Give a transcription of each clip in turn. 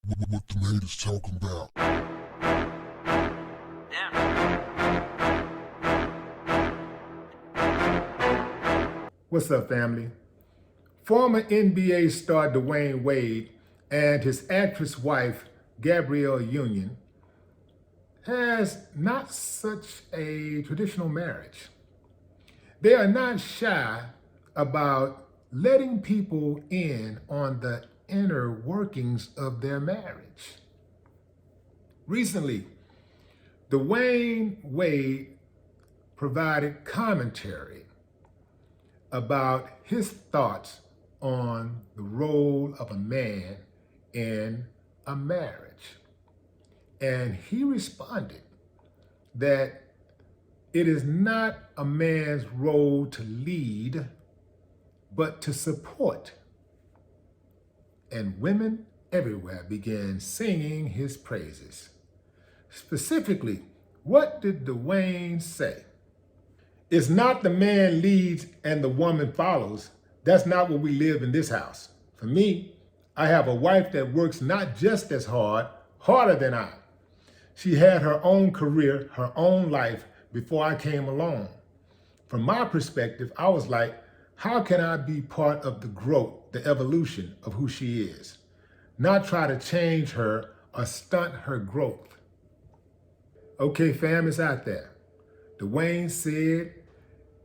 What the haters talking about? What's up, family? Former NBA star Dwayne Wade and his actress wife, Gabrielle Union, has not such a traditional marriage. They are not shy about letting people in on the inner workings of their marriage. Recently, Dwayne Wade provided commentary about his thoughts on the role of a man in a marriage. And he responded that it is not a man's role to lead, but to support. And women everywhere began singing his praises. Specifically, what did Dwayne say? It's not the man leads and the woman follows. That's not what we live in this house. For me, I have a wife that works not just as hard, harder than I. She had her own career, her own life before I came along. From my perspective, I was like, how can I be part of the growth, the evolution of who she is? Not try to change her or stunt her growth. Okay, fam, it's out there. Dwayne said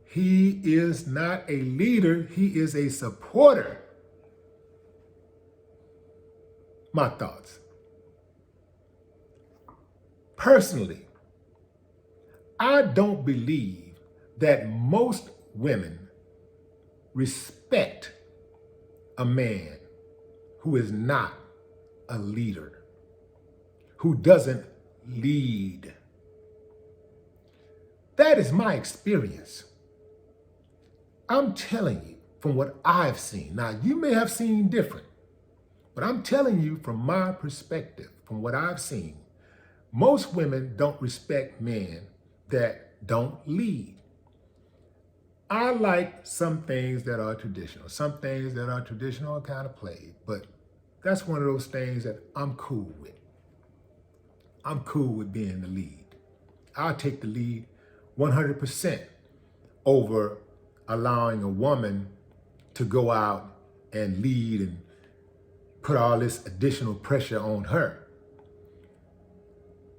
he is not a leader, he is a supporter. My thoughts. Personally, I don't believe that most women respect a man who is not a leader, who doesn't lead. That is my experience. I'm telling you from what I've seen. Now, you may have seen different, but I'm telling you from my perspective, from what I've seen, most women don't respect men that don't lead. I like some things that are traditional. Some things that are traditional are kind of played, but that's one of those things that I'm cool with. I'm cool with being the lead. I'll take the lead 100% over allowing a woman to go out and lead and put all this additional pressure on her.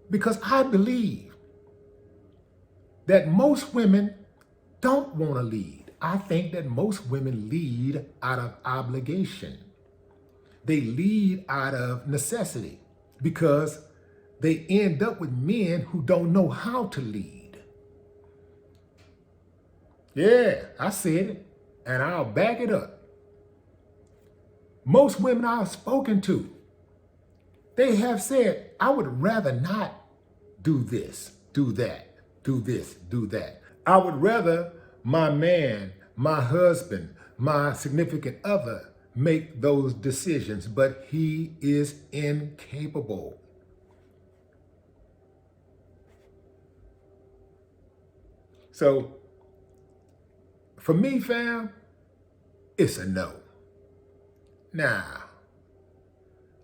Because I believe that most women don't want to lead. I think that most women lead out of obligation. They lead out of necessity because they end up with men who don't know how to lead. Yeah, I said it, and I'll back it up. Most women I've spoken to, they have said, I would rather not do this, do that, do this, do that. I would rather my man, my husband, my significant other make those decisions, but he is incapable. So, for me, fam, it's a no. Now,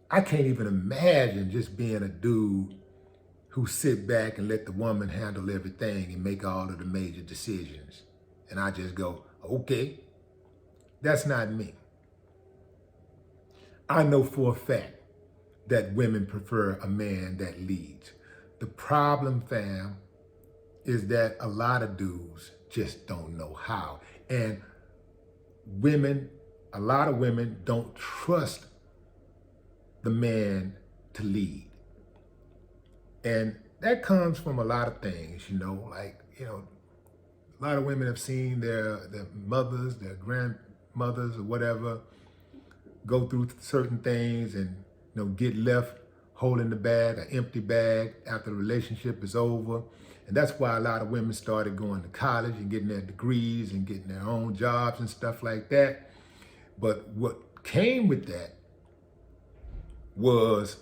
I can't even imagine just being a dude who sit back and let the woman handle everything and make all of the major decisions. And I just go, okay, that's not me. I know for a fact that women prefer a man that leads. The problem, fam, is that a lot of dudes just don't know how. And women, a lot of women don't trust the man to lead. And that comes from a lot of things, a lot of women have seen their mothers, their grandmothers or whatever, go through certain things and, get left holding the bag, an empty bag after the relationship is over. And that's why a lot of women started going to college and getting their degrees and getting their own jobs and stuff like that. But what came with that was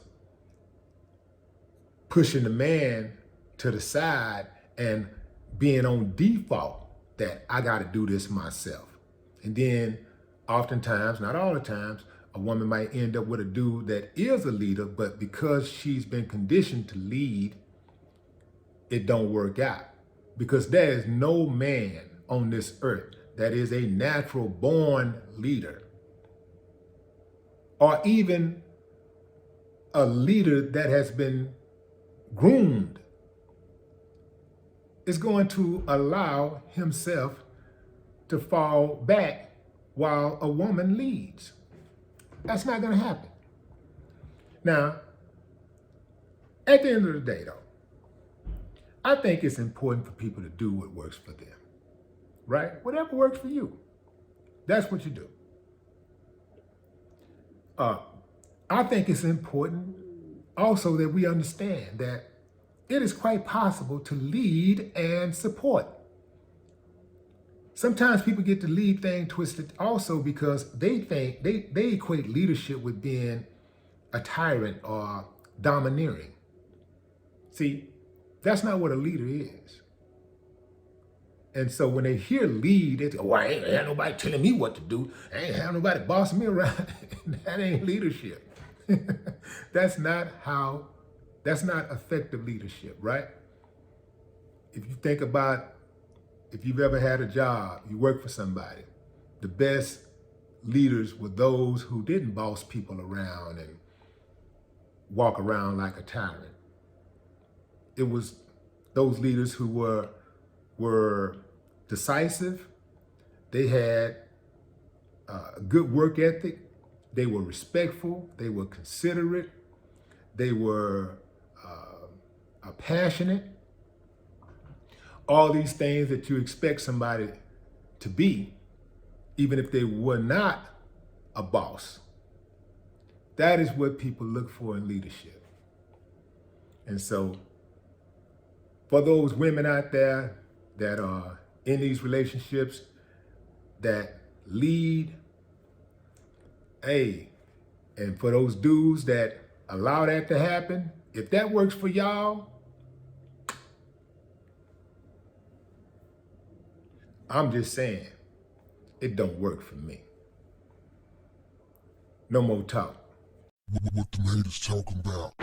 pushing the man to the side and being on default that I got to do this myself. And then oftentimes, not all the times, A woman might end up with a dude that is a leader, but because she's been conditioned to lead, it don't work out. Because there is no man on this earth that is a natural born leader, or even a leader that has been groomed, is going to allow himself to fall back while a woman leads. That's not going to happen. Now, at the end of the day, though, I think it's important for people to do what works for them, right? Whatever works for you, that's what you do. I think it's important also that we understand that it is quite possible to lead and support. Sometimes people get the lead thing twisted also because they think they equate leadership with being a tyrant or domineering. See, that's not what a leader is. And so when they hear lead, they say, well, I ain't had nobody telling me what to do. I ain't had nobody bossing me around. That ain't leadership. That's not effective leadership, right? If you think about, if you've ever had a job, you work for somebody, the best leaders were those who didn't boss people around and walk around like a tyrant. It was those leaders who were decisive. They had a good work ethic. They were respectful. They were considerate. They were passionate. All these things that you expect somebody to be, even if they were not a boss. That is what people look for in leadership. And so, for those women out there that are in these relationships that lead, hey, and for those dudes that allow that to happen, if that works for y'all, I'm just saying, it don't work for me. No more talk. What the haters talking about?